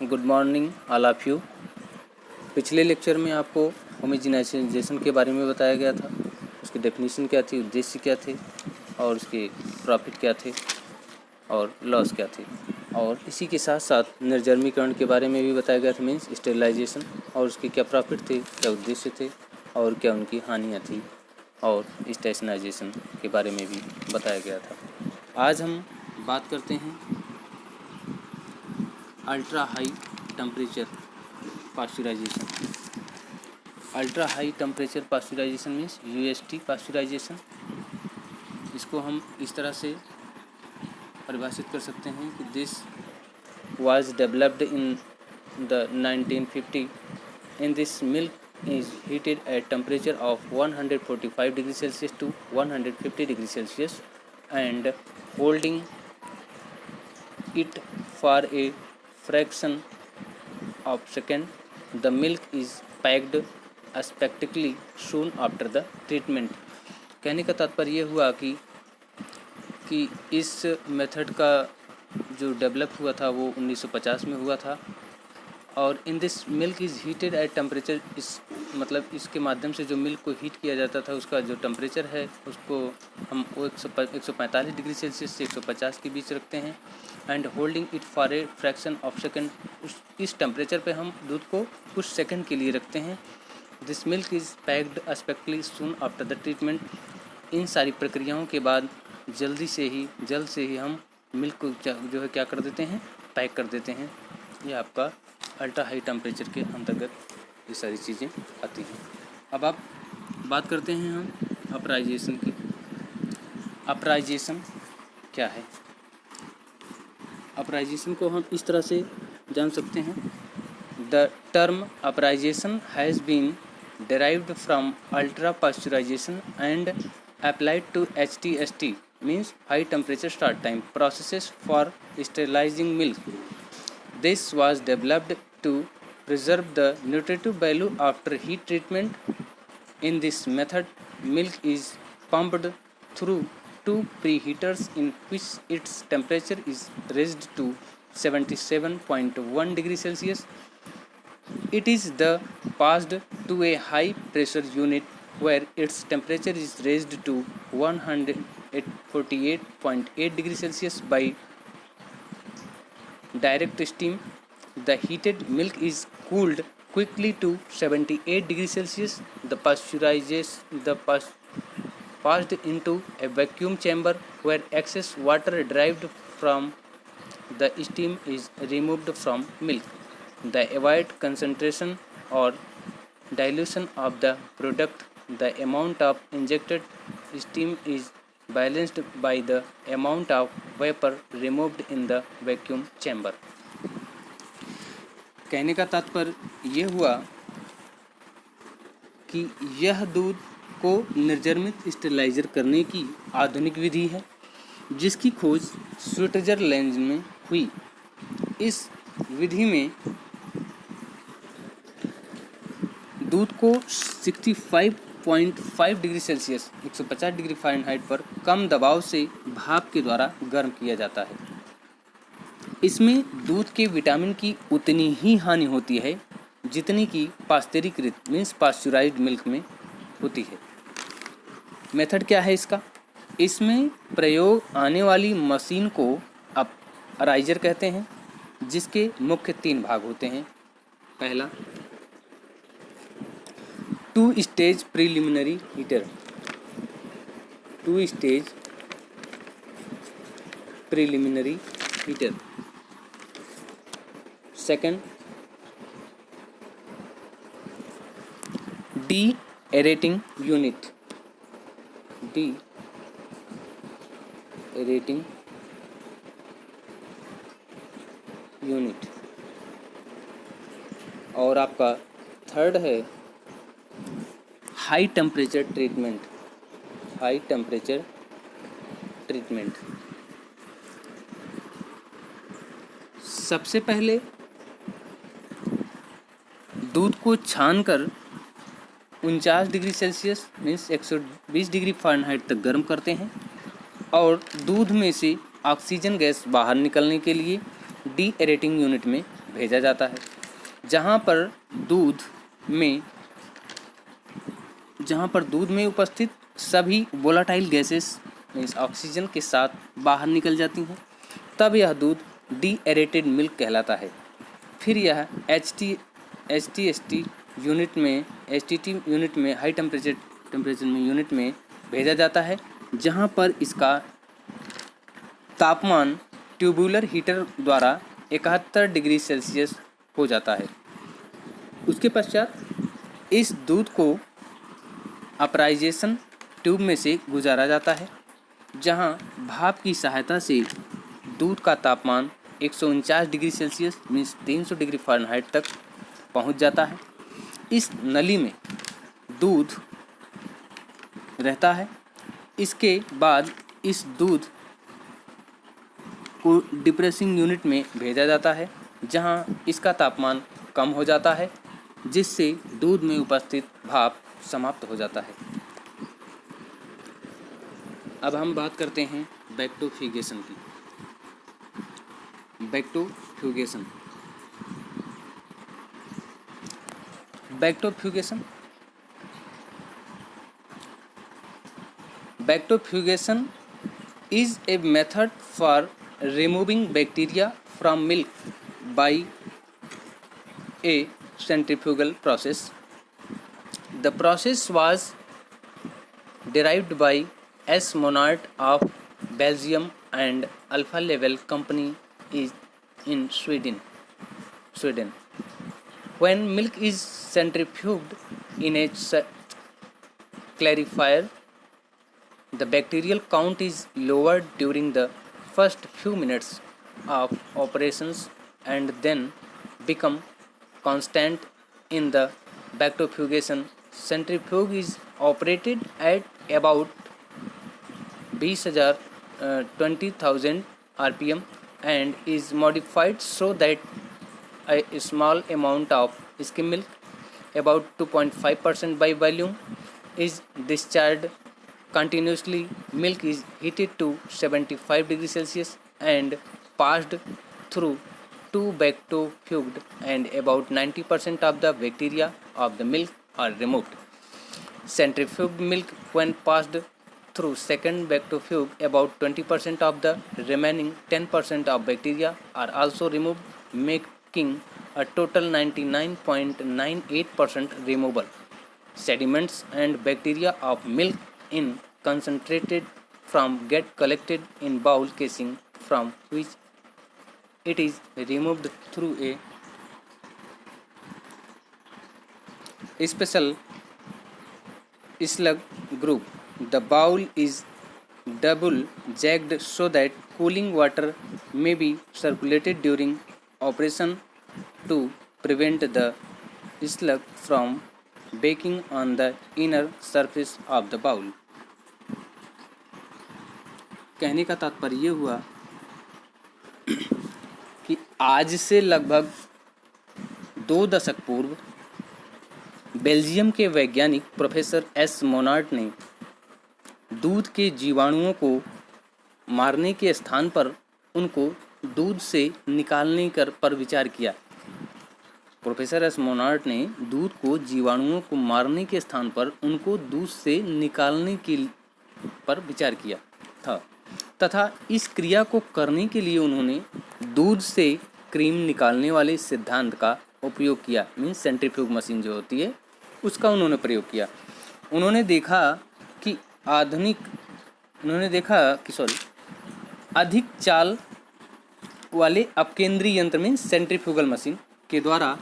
Good morning all of you. पिछले lecture में आपको होमोजेनाइजेशन के बारे में बताया गया था, उसकी डेफिनेशन क्या थी, उद्देश्य क्या थे और उसके प्रॉफिट क्या थे और लॉस क्या थे, और इसी के साथ साथ निर्जर्मीकरण के बारे में भी बताया गया था, मीन्स स्टेरिलाइजेशन, और उसके क्या प्रॉफिट थे, क्या उद्देश्य थे और क्या उनकी हानियाँ थी, और स्टेशनाइजेशन के बारे में भी बताया गया था। आज हम बात करते हैं ultra high temperature pasteurisation. Ultra high temperature pasteurisation means UST pasteurisation. इसको हम इस तरह से परिभाषित कर सकते हैं कि this was developed in the 1950। In this milk is heated at temperature of 145 degree Celsius to 150 degree Celsius and holding it for a fraction of second. The milk is packed aseptically soon after the treatment. कहने का तात्पर्य ये हुआ कि इस method का जो develop हुआ था वो 1950 में हुआ था, और इन this milk is heated at temperature, इस मतलब इसके माध्यम से जो मिल्क को हीट किया जाता था उसका जो टेम्परेचर है उसको हम वो 145 डिग्री सेल्सियस से 150 के बीच रखते हैं। And holding it for a fraction of second, इस टेम्परेचर पे हम दूध को कुछ सेकंड के लिए रखते हैं। This milk is packed aseptically soon after the treatment. इन सारी प्रक्रियाओं के बाद जल्द से ही हम मिल्क को जो है क्या कर देते हैं, पैक कर देते हैं। ये आपका अल्ट्रा हाई टेम्परेचर के अंतर्गत ये सारी चीज़ें आती हैं। अब आप बात करते हैं हम अपराइजेशन की। अपराइजेशन क्या है? अपराइजेशन को हम इस तरह से जान सकते हैं। The term uperization has been derived from ultra pasteurization and applied to HTST, means high temperature start time processes for sterilizing milk. This was developed to preserve the nutritive value after heat treatment. In this method, milk is pumped through two preheaters in which its temperature is raised to 77.1 degree Celsius. It is the passed to a high pressure unit where its temperature is raised to 148.8 degree Celsius by direct steam. The heated milk is cooled quickly to 78 degree Celsius. The passed into a vacuum chamber where excess water derived from the steam is removed from milk. The avoid concentration or dilution of the product. The amount of injected steam is balanced by the amount of vapor removed in the vacuum chamber. कहने का तात्पर्य ये हुआ कि यह दूध को निर्जर्मित steriliser करने की आधुनिक विधि है जिसकी खोज स्विट्जरलैंड में हुई। इस विधि में दूध को 65.5 डिग्री सेल्सियस 150 डिग्री फ़ारेनहाइट पर कम दबाव से भाप के द्वारा गर्म किया जाता है। इसमें दूध के विटामिन की उतनी ही हानि होती है जितनी कि पास्चुरीकृत मीन्स पास्चुराइज्ड मिल्क में होती है। मेथड क्या है इसका? इसमें प्रयोग आने वाली मशीन को अपराइजर कहते हैं, जिसके मुख्य 3 भाग होते हैं। पहला, 2 stage preliminary heater, 2 stage preliminary heater. Second, deaerating unit, deaerating unit. और आपका थर्ड है high temperature treatment, high temperature treatment. सबसे पहले दूध को छानकर 49 degree Celsius means 120 degree Fahrenheit तक गर्म करते हैं और दूध में से ऑक्सीजन गैस बाहर निकलने के लिए डी एरेटिंग यूनिट में भेजा जाता है, जहाँ पर दूध में उपस्थित सभी वोलाटाइल गैसेस मीन्स ऑक्सीजन के साथ बाहर निकल जाती हैं, तब यह दूध डीएरेटेड मिल्क कहलाता है। फिर यह एचटी यूनिट में हाई टेम्परेचर में यूनिट में भेजा जाता है, जहाँ पर इसका तापमान ट्यूबुलर हीटर द्वारा 71 डिग्री सेल्सियस हो जाता है। उसके पश्चात इस दूध को अपराइजेशन ट्यूब में से गुजारा जाता है, जहाँ भाप की सहायता से दूध का तापमान 149 degree Celsius means 300 degree Fahrenheit तक पहुँच जाता है। इस नली में दूध रहता है। इसके बाद इस दूध को डिप्रेसिंग यूनिट में भेजा जाता है, जहाँ इसका तापमान कम हो जाता है, जिससे दूध में उपस्थित भाप समाप्त हो जाता है। अब हम बात करते हैं बैक्टोफ्यूगेशन की। बैक्टोफ्यूगेशन is a method for removing bacteria from milk by a centrifugal process. The process was derived by S. Monod of Belgium and Alpha Level Company is in Sweden. When milk is centrifuged in a clarifier, the bacterial count is lowered during the first few minutes of operations and then become constant in the bactofugation. Centrifuge is operated at about 20,000 rpm and is modified so that a small amount of skim milk, about 2.5% by volume, is discharged continuously. Milk is heated to 75 degrees Celsius and passed through two bactofuged, and about 90% of the bacteria of the milk are removed. Centrifuged milk, when passed through second bactofuge, about 20% of the remaining 10% of bacteria are also removed, making a total 99.98% removal. Sediments and bacteria of milk in concentrated form get collected in bowl casing, from which it is removed through a special slug groove. The bowl is double jagged so that cooling water may be circulated during operation to prevent the slug from baking on the inner surface of the bowl. कहने का तात्पर्य ये हुआ कि आज से लगभग 2 दशक पूर्व बेल्जियम के वैज्ञानिक प्रोफेसर एस मोनार्ड ने दूध के जीवाणुओं को मारने के स्थान पर उनको दूध से निकालने पर विचार किया। प्रोफेसर एस मोनार्ड ने दूध को जीवाणुओं को मारने के स्थान पर उनको दूध से निकालने के पर विचार किया था, तथा इस क्रिया को करने के लिए उन्होंने दूध से क्रीम निकालने वाले सिद्धांत का उपयोग किया। मीन्स सेंट्रीफ्यूग मशीन जो होती है उसका उन्होंने प्रयोग किया। उन्होंने देखा कि अधिक चाल वाले अपकेंद्री यंत्र में सेंट्रीफ्यूगल मशीन के द्वारा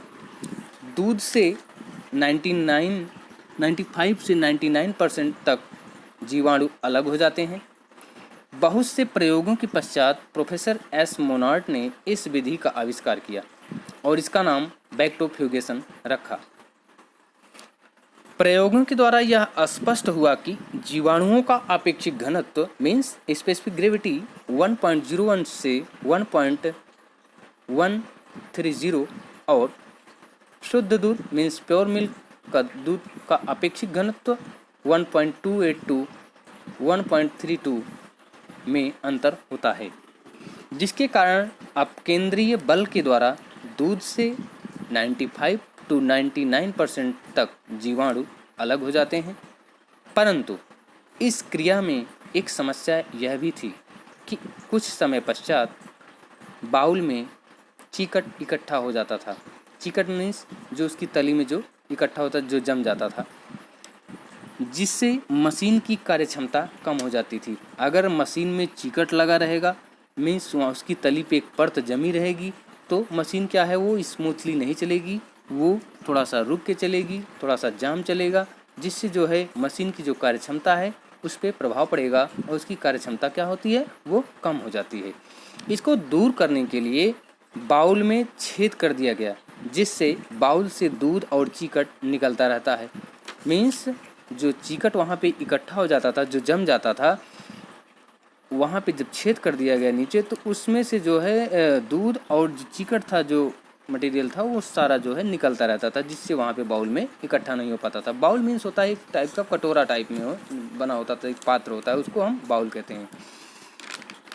दूध से 95 से 99% तक जीवाणु अलग हो जाते हैं। बहुत से प्रयोगों के पश्चात प्रोफेसर एस मोनार्ड ने इस विधि का आविष्कार किया और इसका नाम बैक्टोफ्यूगेशन रखा। प्रयोगों के द्वारा यह स्पष्ट हुआ कि जीवाणुओं का अपेक्षिक घनत्व मीन्स स्पेसिफिक ग्रेविटी 1.01 से 1.130 और शुद्ध दूध मीन्स प्योर मिल्क का दूध का अपेक्षिक घनत्व 1.28 to 1.32 में अंतर होता है, जिसके कारण अपकेंद्रीय बल के द्वारा दूध से 95 to 99% तक जीवाणु अलग हो जाते हैं। परंतु इस क्रिया में एक समस्या यह भी थी कि कुछ समय पश्चात बाउल में चिकट इकट्ठा हो जाता था। चिकट मीन्स जो उसकी तली में जो इकट्ठा होता, जो जम जाता था, जिससे मशीन की कार्यक्षमता कम हो जाती थी। अगर मशीन में चिकट लगा रहेगा मीन्स उसकी तली पे एक परत जमी रहेगी, तो मशीन क्या है, वो स्मूथली नहीं चलेगी, वो थोड़ा सा रुक के चलेगी, थोड़ा सा जाम चलेगा, जिससे जो है मशीन की जो कार्यक्षमता है उस पर प्रभाव पड़ेगा और उसकी कार्यक्षमता क्या होती है, वो कम हो जाती है। इसको दूर करने के लिए बाउल में छेद कर दिया गया, जिससे बाउल से दूध और चिकट निकलता रहता है। मीन्स जो चिकट वहाँ पे इकट्ठा हो जाता था, जो जम जाता था, वहाँ पे जब छेद कर दिया गया नीचे, तो उसमें से जो है दूध और जो चिकट था, जो मटेरियल था, वो सारा जो है निकलता रहता था, जिससे वहाँ पे बाउल में इकट्ठा नहीं हो पाता था। बाउल मीन्स होता है एक टाइप का कटोरा टाइप में बना होता था, एक पात्र होता है, उसको हम बाउल कहते हैं।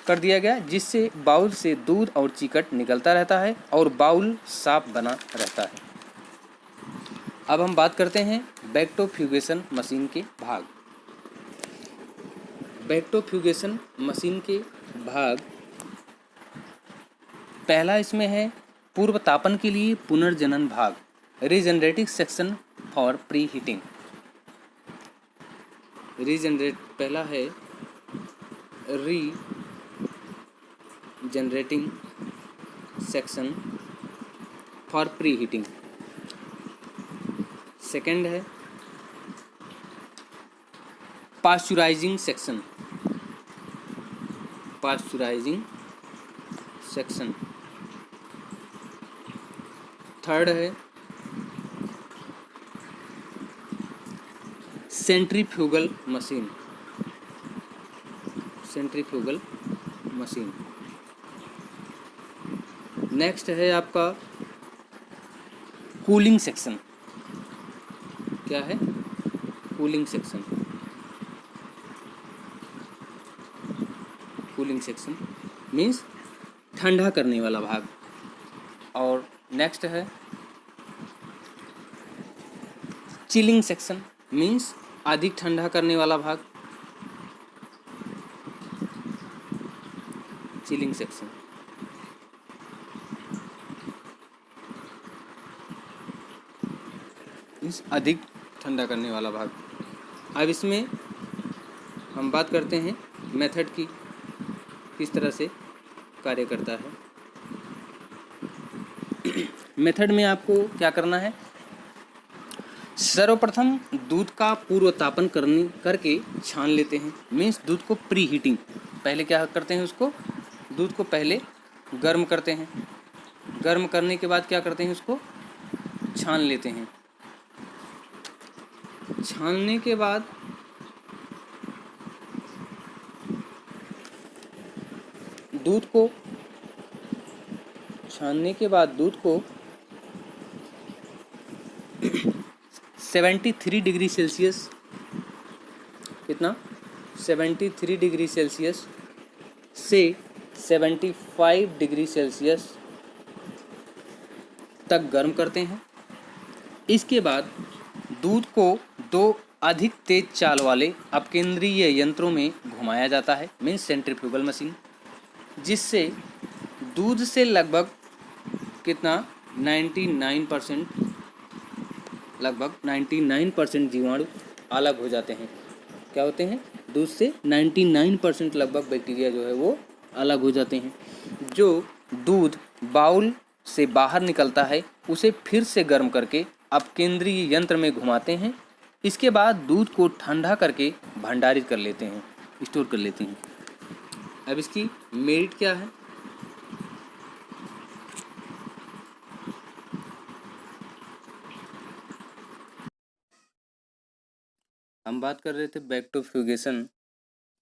कर दिया गया जिससे बाउल से दूध और चिकट निकलता रहता है और बाउल साफ बना रहता है। अब हम बात करते हैं बैक्टोफ्यूगेशन मशीन के भाग। बैक्टोफ्यूगेशन मशीन के भाग, पहला इसमें है पूर्व तापन के लिए पुनर्जनन भाग, regenerative section for pre heating. पहला है regenerating section for pre heating. Second है पास्चुराइजिंग सेक्शन, थर्ड है सेंट्रीफ्यूगल मशीन, नेक्स्ट है आपका कूलिंग सेक्शन। क्या है? कूलिंग सेक्शन मीन्स ठंडा करने वाला भाग। और नेक्स्ट है चिलिंग सेक्शन मीन्स अधिक ठंडा करने वाला भाग, चिलिंग सेक्शन। मीन्स अधिक ठंडा करने वाला भाग। अब इसमें हम बात करते हैं मेथड की, किस तरह से कार्य करता है। मेथड में आपको क्या करना है, सर्वप्रथम दूध का पूर्व तापन करके छान लेते हैं। मीन्स दूध को प्री हीटिंग, पहले क्या करते हैं, उसको दूध को पहले गर्म करते हैं। गर्म करने के बाद क्या करते हैं, उसको छान लेते हैं। छानने के बाद दूध को 73 डिग्री सेल्सियस, कितना 73 डिग्री सेल्सियस से 75 डिग्री सेल्सियस तक गर्म करते हैं। इसके बाद दूध को दो अधिक तेज चाल वाले अपकेंद्रीय यंत्रों में घुमाया जाता है, मीन्स सेंट्रीफ्यूगल मशीन, जिससे दूध से लगभग कितना 99% जीवाणु अलग हो जाते हैं। क्या होते हैं? दूध से 99% लगभग बैक्टीरिया जो है वो अलग हो जाते हैं। जो दूध बाउल से बाहर निकलता है उसे फिर से गर्म करके अपकेंद्रीय यंत्र में घुमाते हैं। इसके बाद दूध को ठंडा करके भंडारित कर लेते हैं, स्टोर कर लेते हैं। अब इसकी मेरिट क्या है? हम बात कर रहे थे बैक्टोफ्यूगेशन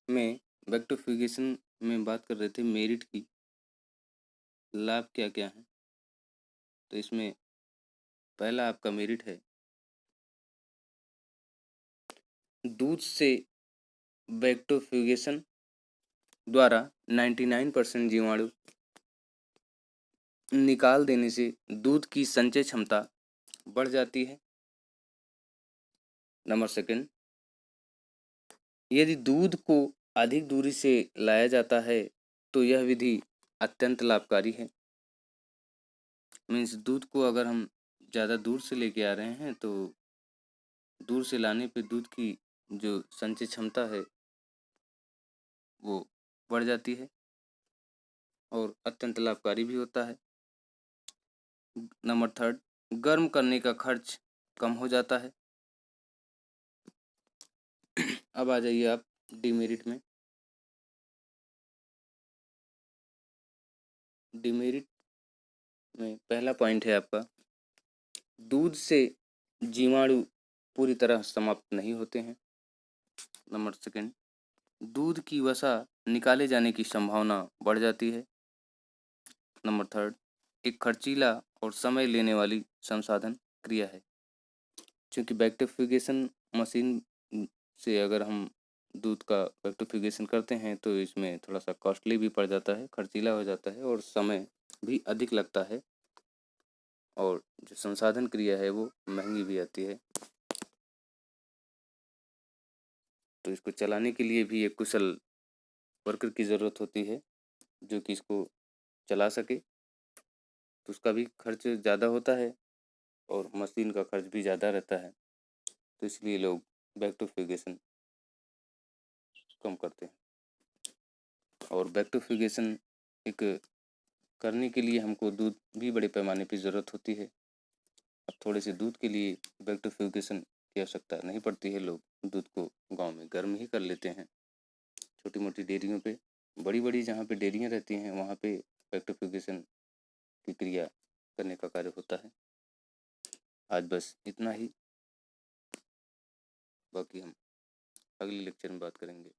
में बात कर रहे थे मेरिट की, लाभ क्या क्या है। तो इसमें पहला आपका मेरिट है, दूध से बैक्टोफ्यूगेशन द्वारा 99% जीवाणु निकाल देने से दूध की संचय क्षमता बढ़ जाती है। नंबर सेकंड, यदि दूध को अधिक दूरी से लाया जाता है तो यह विधि अत्यंत लाभकारी है। मीन्स दूध को अगर हम ज़्यादा दूर से लेके आ रहे हैं तो दूर से लाने पे दूध की जो संचय क्षमता है वो बढ़ जाती है और अत्यंत लाभकारी भी होता है। नंबर थर्ड, गर्म करने का खर्च कम हो जाता है। अब आ जाइए आप डिमेरिट में। डिमेरिट में पहला पॉइंट है आपका, दूध से जीवाणु पूरी तरह समाप्त नहीं होते हैं। नंबर सेकंड, दूध की वसा निकाले जाने की संभावना बढ़ जाती है। नंबर थर्ड, एक खर्चीला और समय लेने वाली संसाधन क्रिया है। क्योंकि बैक्टीरिफिकेशन मशीन से अगर हम दूध का बैक्टीरिफिकेशन करते हैं तो इसमें थोड़ा सा कॉस्टली भी पड़ जाता है, खर्चीला हो जाता है और समय भी अधिक लगता है और जो संसाधन क्रिया है वो महंगी भी आती है। तो इसको चलाने के लिए भी एक कुशल वर्कर की ज़रूरत होती है जो कि इसको चला सके, तो उसका भी खर्च ज़्यादा होता है और मशीन का खर्च भी ज़्यादा रहता है, तो इसलिए लोग बैक्टीरिफिकेशन कम करते हैं। और बैक्टीरिफिकेशन एक करने के लिए हमको दूध भी बड़े पैमाने पे ज़रूरत होती है। अब थोड़े से दूध के लिए बैक्टीरिफिकेशन की आवश्यकता नहीं पड़ती है, लोग दूध को गांव में गर्म ही कर लेते हैं। छोटी मोटी डेयरियों पे, बड़ी बड़ी जहाँ पे डेयरियाँ रहती हैं वहाँ पे बैक्टीरिफिकेशन की क्रिया करने का कार्य होता है। आज बस इतना ही, बाकी हम अगले लेक्चर में बात करेंगे।